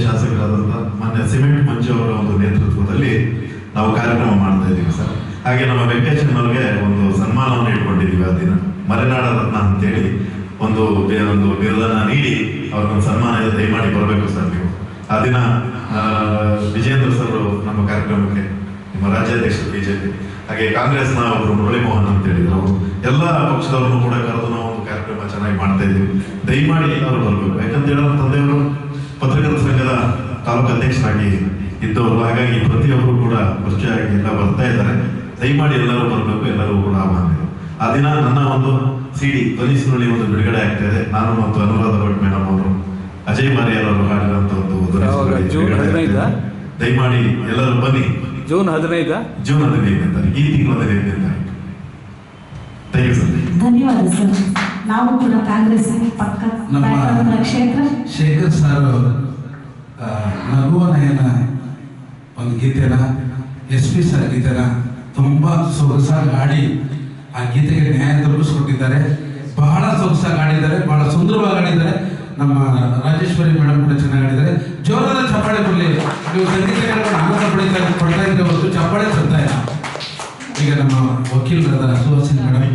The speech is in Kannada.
ಶಾಸಕರಾದಂಥ ಮಾನ್ಯ ಸಿಮೆಂಟ್ ಮಂಜು ಅವರ ಒಂದು ನೇತೃತ್ವದಲ್ಲಿ ನಾವು ಕಾರ್ಯಕ್ರಮ ಮಾಡ್ತಾ ಇದ್ದೀವಿ ಸರ್. ಹಾಗೆ ನಮ್ಮ ವೆಂಕಟೇಶಣ್ಣವ್ರಿಗೆ ಒಂದು ಸನ್ಮಾನವನ್ನು ಇಟ್ಕೊಂಡಿದ್ದೀವಿ. ಆ ದಿನ ಮಲೆನಾಡ ರತ್ನ ಅಂತೇಳಿ ಒಂದು ಬಿರುದನ್ನ ನೀಡಿ ಅವ್ರಿಗೊಂದು ಸನ್ಮಾನ ಇದೆ, ದಯಮಾಡಿ ಬರಬೇಕು ಸರ್ ನೀವು. ಆ ದಿನ ವಿಜೇಂದ್ರ ಸರ್ ನಮ್ಮ ಕಾರ್ಯಕ್ರಮಕ್ಕೆ, ನಿಮ್ಮ ರಾಜ್ಯಾಧ್ಯಕ್ಷರು ಬಿಜೆಪಿ, ಹಾಗೆ ಕಾಂಗ್ರೆಸ್ನ ಒಬ್ಬರು ಮುರಳಿ ಮೋಹನ್ ಅಂತ ಹೇಳಿದ್ರು, ಅವರು ಎಲ್ಲ ಪಕ್ಷದವ್ರನ್ನು ಕೂಡ ಕರೆದು ನಾವು ಒಂದು ಕಾರ್ಯಕ್ರಮ ಚೆನ್ನಾಗಿ ಮಾಡ್ತಾ ಇದ್ದೀವಿ. ದಯಮಾಡಿ ಎಲ್ಲರೂ ಬರಬೇಕು. ಯಾಕಂತ ಹೇಳಿದ್ರೆ ತಂದೆಯವರು ಪತ್ರಕರ್ತರ ಸಂಘದ ತಾಲೂಕು ಅಧ್ಯಕ್ಷರಾಗಿ ಇದ್ದವರು, ಹಾಗಾಗಿ ಪ್ರತಿಯೊಬ್ಬರು ಕೂಡ ಪರಿಚಯವಾಗಿ ಎಲ್ಲ ಬರ್ತಾ ಇದ್ದಾರೆ. ದಯಮಾಡಿ ಎಲ್ಲರೂ ಬರಬೇಕು, ಎಲ್ಲರೂ ಕೂಡ ಆಹ್ವಾನ. ಆ ದಿನ ನನ್ನ ಒಂದು ಸಿಡಿ ಧ್ವನಿ ಸುರುಳಿ ಒಂದು ಬಿಡುಗಡೆ ಆಗ್ತಾ ಇದೆ. ನಾನು ಮತ್ತು ಅನುರಾಧ ಭಟ್ ಮೇಡಮ್ ಅವರು, ಅಜಯ್ ಮಾರಿಯರ್ ಅವರು ಹಾಡಿದಂತ ಒಂದು ದಯಮಾಡಿ ಎಲ್ಲರೂ ಬನ್ನಿ. ಜೂನ್ 15 ಅಂತ ಈ ತಿಂಗಳ 15 ಥ್ಯಾಂಕ್ ಯು ಸರ್. ಧನ್ಯವಾದ ಸರ್. ನಾವು ಕೂಡ ಕಾಂಗ್ರೆಸ್ ಪಕ್ಕ ನಮ್ಮ ಕ್ಷೇತ್ರ ಶೇಖರ್ ಸರ್ ನಗುವ ನಯನ ಒಂದು ಗೀತೆನ SP ಸರ್ ಗೀತೆನ ತುಂಬಾ ಸೊಗಸಾಗಿ ಹಾಡಿ ಆ ಗೀತೆಗೆ ನ್ಯಾಯ ತಲುಪಿಸ್ಕೊಟ್ಟಿದ್ದಾರೆ. ಬಹಳ ಸೊಗಸಾಗಿ ಹಾಡಿದ್ದಾರೆ, ಬಹಳ ಸುಂದರವಾಗಿ ಹಾಡಿದ್ದಾರೆ. ನಮ್ಮ ರಾಜೇಶ್ವರಿ ಮೇಡಮ್ ಕೂಡ ಚೆನ್ನಾಗಿ ಹಾಡಿದ್ದಾರೆ. ಜೋರಾದ ಚಪ್ಪಾಳೆ ಕೊಡಲಿ. ನೀವು ಸಂಗೀತಗಳನ್ನು ಆನಂದ ಪಡ್ತಾ ಇದ್ರೆ ಹೊರತು ಚಪ್ಪಾಳೆ ತರ್ತಾ ಇಲ್ಲ. ಈಗ ನಮ್ಮ ವಕೀಲರಾದ ಸುಹಾಸಿನಿ ಮೇಡಮ್